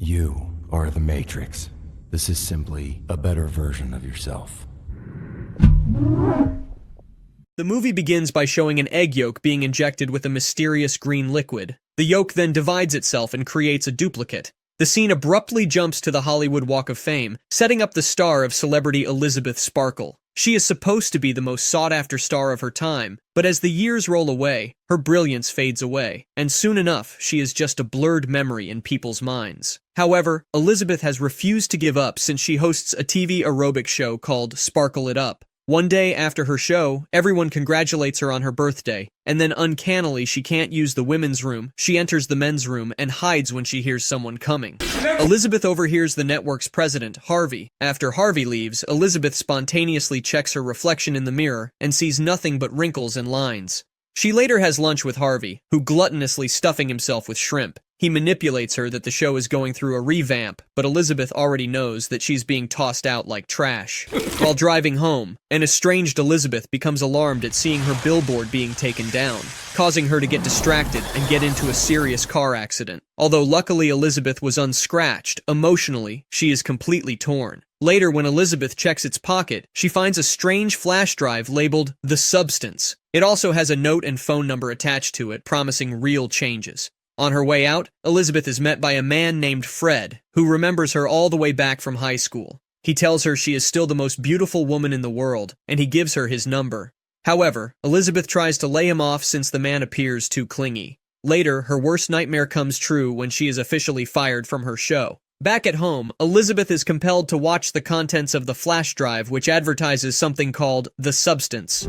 You are the Matrix. This is simply a better version of yourself. The movie begins by showing an egg yolk being injected with a mysterious green liquid. The yolk then divides itself and creates a duplicate. The scene abruptly jumps to the Hollywood Walk of Fame, setting up the star of celebrity Elizabeth Sparkle. She is supposed to be the most sought-after star of her time, but as the years roll away, her brilliance fades away, and soon enough, she is just a blurred memory in people's minds. However, Elizabeth has refused to give up since she hosts a TV aerobic show called Sparkle It Up. One day after her show, everyone congratulates her on her birthday, and then uncannily she can't use the women's room. She enters the men's room and hides when she hears someone coming. Elizabeth overhears the network's president, Harvey. After Harvey leaves, Elizabeth spontaneously checks her reflection in the mirror and sees nothing but wrinkles and lines. She later has lunch with Harvey, who gluttonously stuffing himself with shrimp. He manipulates her that the show is going through a revamp, but Elizabeth already knows that she's being tossed out like trash. While driving home, an estranged Elizabeth becomes alarmed at seeing her billboard being taken down, causing her to get distracted and get into a serious car accident. Although luckily Elizabeth was unscratched, emotionally, she is completely torn. Later, when Elizabeth checks its pocket, she finds a strange flash drive labeled The Substance. It also has a note and phone number attached to it, promising real changes. On her way out, Elizabeth is met by a man named Fred, who remembers her all the way back from high school. He tells her she is still the most beautiful woman in the world, and he gives her his number. However, Elizabeth tries to lay him off since the man appears too clingy. Later, her worst nightmare comes true when she is officially fired from her show. Back at home, Elizabeth is compelled to watch the contents of the flash drive, which advertises something called The Substance.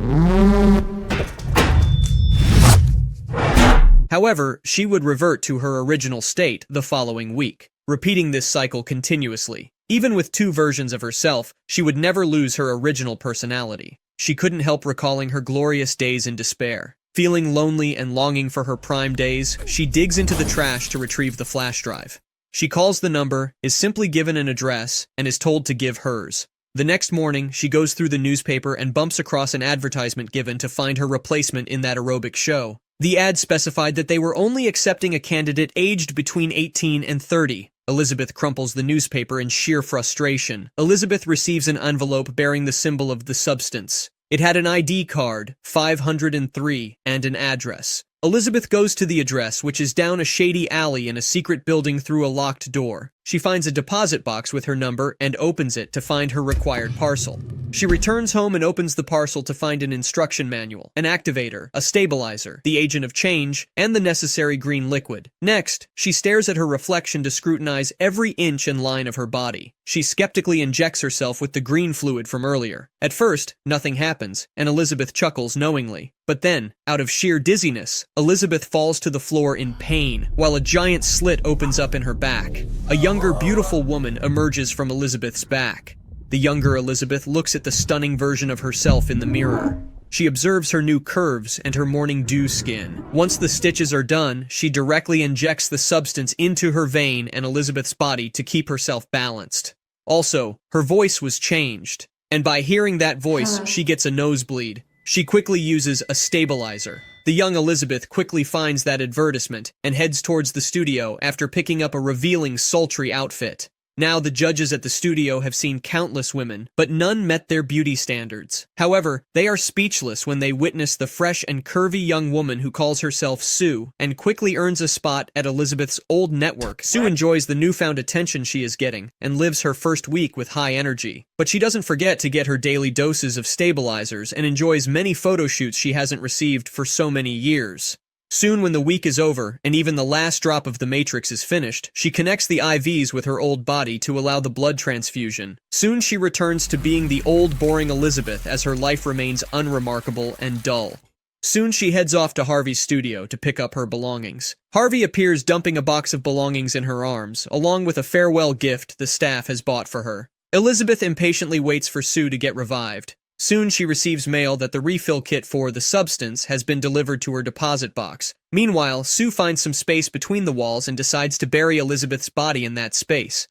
However, she would revert to her original state the following week, repeating this cycle continuously. Even with two versions of herself, she would never lose her original personality. She couldn't help recalling her glorious days in despair. Feeling lonely and longing for her prime days, she digs into the trash to retrieve the flash drive. She calls the number, is simply given an address, and is told to give hers. The next morning, she goes through the newspaper and bumps across an advertisement given to find her replacement in that aerobic show. The ad specified that they were only accepting a candidate aged between 18 and 30. Elizabeth crumples the newspaper in sheer frustration. Elizabeth receives an envelope bearing the symbol of The Substance. It had an ID card, 503, and an address. Elizabeth goes to the address, which is down a shady alley in a secret building through a locked door. She finds a deposit box with her number and opens it to find her required parcel. She returns home and opens the parcel to find an instruction manual, an activator, a stabilizer, the agent of change, and the necessary green liquid. Next, she stares at her reflection to scrutinize every inch and line of her body. She skeptically injects herself with the green fluid from earlier. At first, nothing happens, and Elizabeth chuckles knowingly. But then, out of sheer dizziness, Elizabeth falls to the floor in pain, while a giant slit opens up in her back. A younger, beautiful woman emerges from Elizabeth's back. The younger Elizabeth looks at the stunning version of herself in the mirror. She observes her new curves and her morning dew skin. Once the stitches are done, she directly injects the substance into her vein and Elizabeth's body to keep herself balanced. Also, her voice was changed, and by hearing that voice, she gets a nosebleed. She quickly uses a stabilizer. The young Elizabeth quickly finds that advertisement and heads towards the studio after picking up a revealing, sultry outfit. Now the judges at the studio have seen countless women, but none met their beauty standards. However, they are speechless when they witness the fresh and curvy young woman who calls herself Sue and quickly earns a spot at Elizabeth's old network. Sue enjoys the newfound attention she is getting and lives her first week with high energy. But she doesn't forget to get her daily doses of stabilizers and enjoys many photo shoots she hasn't received for so many years. Soon when the week is over, and even the last drop of the Matrix is finished, she connects the IVs with her old body to allow the blood transfusion. Soon she returns to being the old, boring Elizabeth as her life remains unremarkable and dull. Soon she heads off to Harvey's studio to pick up her belongings. Harvey appears dumping a box of belongings in her arms, along with a farewell gift the staff has bought for her. Elizabeth impatiently waits for Sue to get revived. Soon she receives mail that the refill kit for The Substance has been delivered to her deposit box. Meanwhile, Sue finds some space between the walls and decides to bury Elizabeth's body in that space.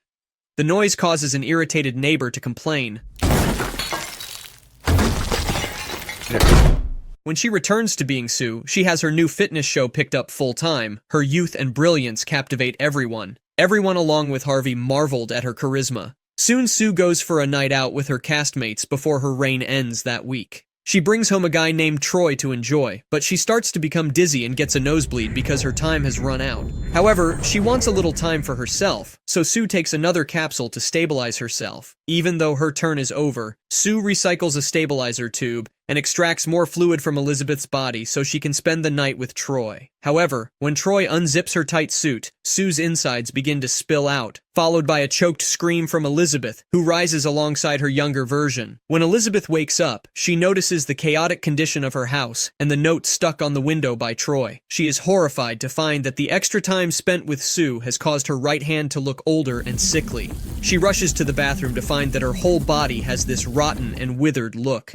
The noise causes an irritated neighbor to complain. When she returns to being Sue, she has her new fitness show picked up full-time. Her youth and brilliance captivate everyone. Everyone along with Harvey marveled at her charisma. Soon Sue goes for a night out with her castmates before her reign ends that week. She brings home a guy named Troy to enjoy, but she starts to become dizzy and gets a nosebleed because her time has run out. However, she wants a little time for herself, so Sue takes another capsule to stabilize herself. Even though her turn is over, Sue recycles a stabilizer tube and extracts more fluid from Elizabeth's body so she can spend the night with Troy. However, when Troy unzips her tight suit, Sue's insides begin to spill out, followed by a choked scream from Elizabeth, who rises alongside her younger version. When Elizabeth wakes up, she notices the chaotic condition of her house and the note stuck on the window by Troy. She is horrified to find that the extra time spent with Sue has caused her right hand to look older and sickly. She rushes to the bathroom to find that her whole body has this rotten and withered look.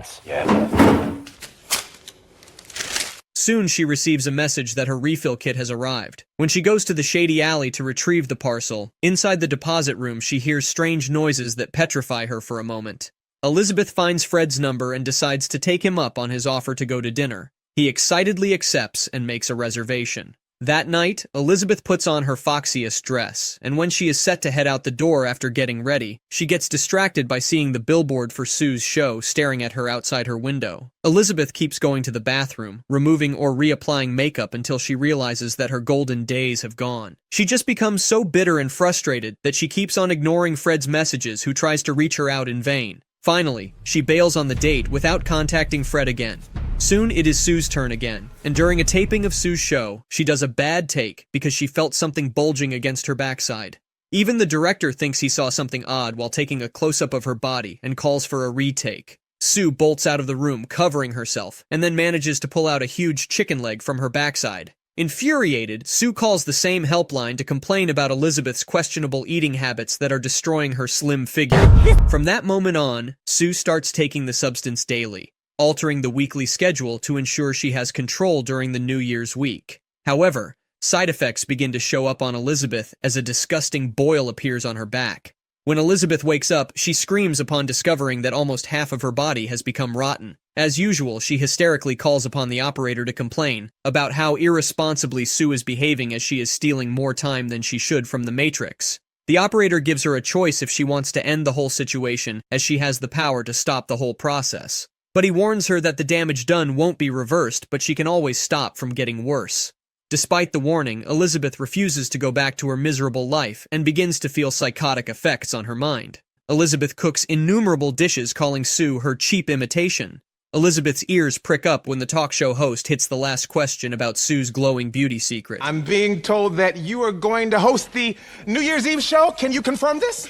Soon she receives a message that her refill kit has arrived. When she goes to the shady alley to retrieve the parcel, inside the deposit room she hears strange noises that petrify her for a moment. Elizabeth finds Fred's number and decides to take him up on his offer to go to dinner. He excitedly accepts and makes a reservation. That night, Elizabeth puts on her foxiest dress, and when she is set to head out the door after getting ready, she gets distracted by seeing the billboard for Sue's show staring at her outside her window. Elizabeth keeps going to the bathroom, removing or reapplying makeup until she realizes that her golden days have gone. She just becomes so bitter and frustrated that she keeps on ignoring Fred's messages, who tries to reach her out in vain. Finally, she bails on the date without contacting Fred again. Soon it is Sue's turn again, and during a taping of Sue's show, she does a bad take because she felt something bulging against her backside. Even the director thinks he saw something odd while taking a close-up of her body and calls for a retake. Sue bolts out of the room, covering herself, and then manages to pull out a huge chicken leg from her backside. Infuriated, Sue calls the same helpline to complain about Elizabeth's questionable eating habits that are destroying her slim figure. From that moment on, Sue starts taking the substance daily, altering the weekly schedule to ensure she has control during the New Year's week. However, side effects begin to show up on Elizabeth as a disgusting boil appears on her back. When Elizabeth wakes up, she screams upon discovering that almost half of her body has become rotten. As usual, she hysterically calls upon the operator to complain about how irresponsibly Sue is behaving as she is stealing more time than she should from the Matrix. The operator gives her a choice if she wants to end the whole situation, as she has the power to stop the whole process. But he warns her that the damage done won't be reversed, but she can always stop from getting worse. Despite the warning, Elizabeth refuses to go back to her miserable life and begins to feel psychotic effects on her mind. Elizabeth cooks innumerable dishes, calling Sue her cheap imitation. Elizabeth's ears prick up when the talk show host hits the last question about Sue's glowing beauty secret. I'm being told that you are going to host the New Year's Eve show. Can you confirm this?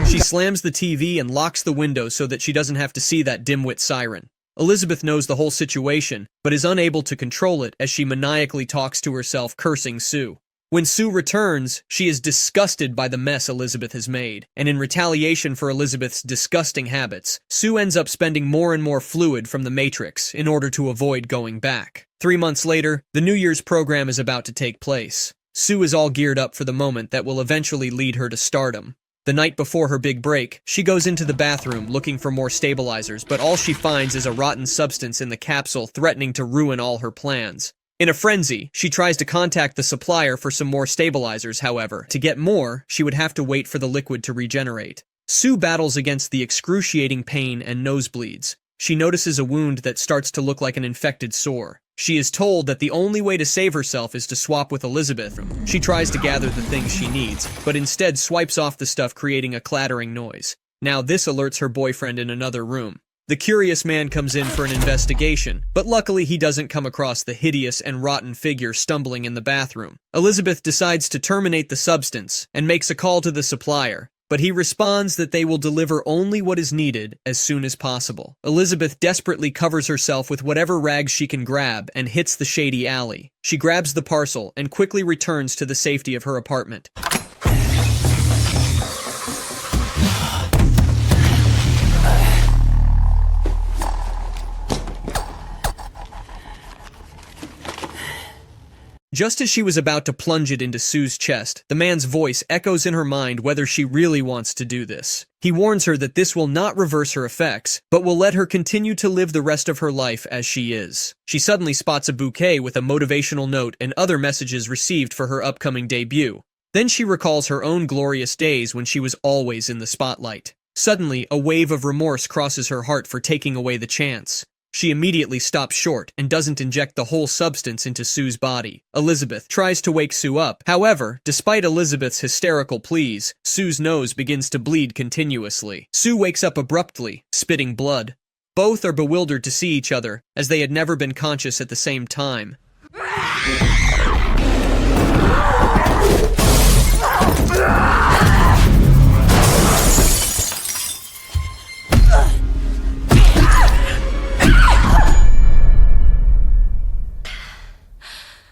She slams the TV and locks the window so that she doesn't have to see that dimwit siren. Elizabeth knows the whole situation, but is unable to control it as she maniacally talks to herself, cursing Sue. When Sue returns, she is disgusted by the mess Elizabeth has made, and in retaliation for Elizabeth's disgusting habits, Sue ends up spending more and more fluid from the Matrix in order to avoid going back. 3 months later, the New Year's program is about to take place. Sue is all geared up for the moment that will eventually lead her to stardom. The night before her big break, she goes into the bathroom looking for more stabilizers, but all she finds is a rotten substance in the capsule threatening to ruin all her plans. In a frenzy, she tries to contact the supplier for some more stabilizers. However, to get more, she would have to wait for the liquid to regenerate. Sue battles against the excruciating pain and nosebleeds. She notices a wound that starts to look like an infected sore. She is told that the only way to save herself is to swap with Elizabeth. She tries to gather the things she needs, but instead swipes off the stuff, creating a clattering noise. Now this alerts her boyfriend in another room. The curious man comes in for an investigation, but luckily he doesn't come across the hideous and rotten figure stumbling in the bathroom. Elizabeth decides to terminate the substance and makes a call to the supplier, but he responds that they will deliver only what is needed as soon as possible. Elizabeth desperately covers herself with whatever rags she can grab and hits the shady alley. She grabs the parcel and quickly returns to the safety of her apartment. Just as she was about to plunge it into Sue's chest, the man's voice echoes in her mind whether she really wants to do this. He warns her that this will not reverse her effects, but will let her continue to live the rest of her life as she is. She suddenly spots a bouquet with a motivational note and other messages received for her upcoming debut. Then she recalls her own glorious days when she was always in the spotlight. Suddenly, a wave of remorse crosses her heart for taking away the chance. She immediately stops short and doesn't inject the whole substance into Sue's body. Elizabeth tries to wake Sue up. However, despite Elizabeth's hysterical pleas, Sue's nose begins to bleed continuously. Sue wakes up abruptly, spitting blood. Both are bewildered to see each other, as they had never been conscious at the same time.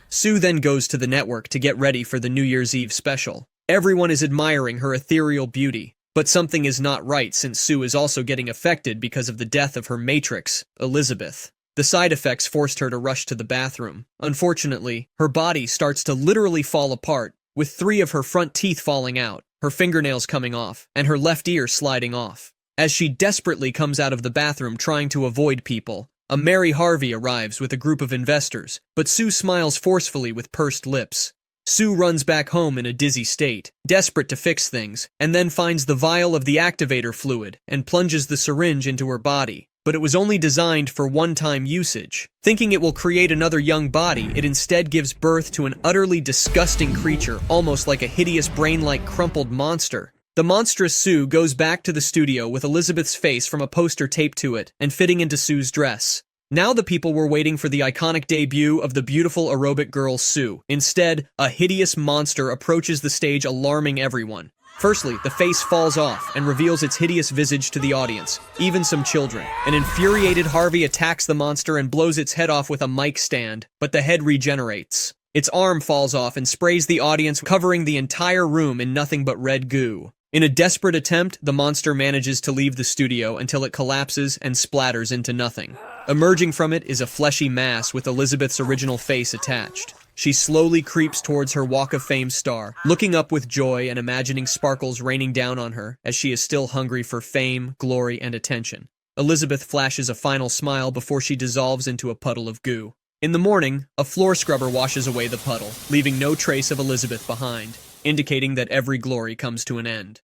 Sue then goes to the network to get ready for the New Year's Eve special. Everyone is admiring her ethereal beauty, but something is not right since Sue is also getting affected because of the death of her matrix, Elizabeth. The side effects forced her to rush to the bathroom. Unfortunately, her body starts to literally fall apart, with 3 of her front teeth falling out, her fingernails coming off, and her left ear sliding off. As she desperately comes out of the bathroom trying to avoid people, a Mary Harvey arrives with a group of investors, but Sue smiles forcefully with pursed lips. Sue runs back home in a dizzy state, desperate to fix things, and then finds the vial of the activator fluid and plunges the syringe into her body. But it was only designed for one-time usage. Thinking it will create another young body, it instead gives birth to an utterly disgusting creature, almost like a hideous brain-like crumpled monster. The monstrous Sue goes back to the studio with Elizabeth's face from a poster taped to it and fitting into Sue's dress. Now the people were waiting for the iconic debut of the beautiful aerobic girl Sue. Instead, a hideous monster approaches the stage, alarming everyone. Firstly, the face falls off and reveals its hideous visage to the audience, even some children. An infuriated Harvey attacks the monster and blows its head off with a mic stand, but the head regenerates. Its arm falls off and sprays the audience, covering the entire room in nothing but red goo. In a desperate attempt, the monster manages to leave the studio until it collapses and splatters into nothing. Emerging from it is a fleshy mass with Elizabeth's original face attached. She slowly creeps towards her Walk of Fame star, looking up with joy and imagining sparkles raining down on her as she is still hungry for fame, glory, and attention. Elizabeth flashes a final smile before she dissolves into a puddle of goo. In the morning, a floor scrubber washes away the puddle, leaving no trace of Elizabeth behind, indicating that every glory comes to an end.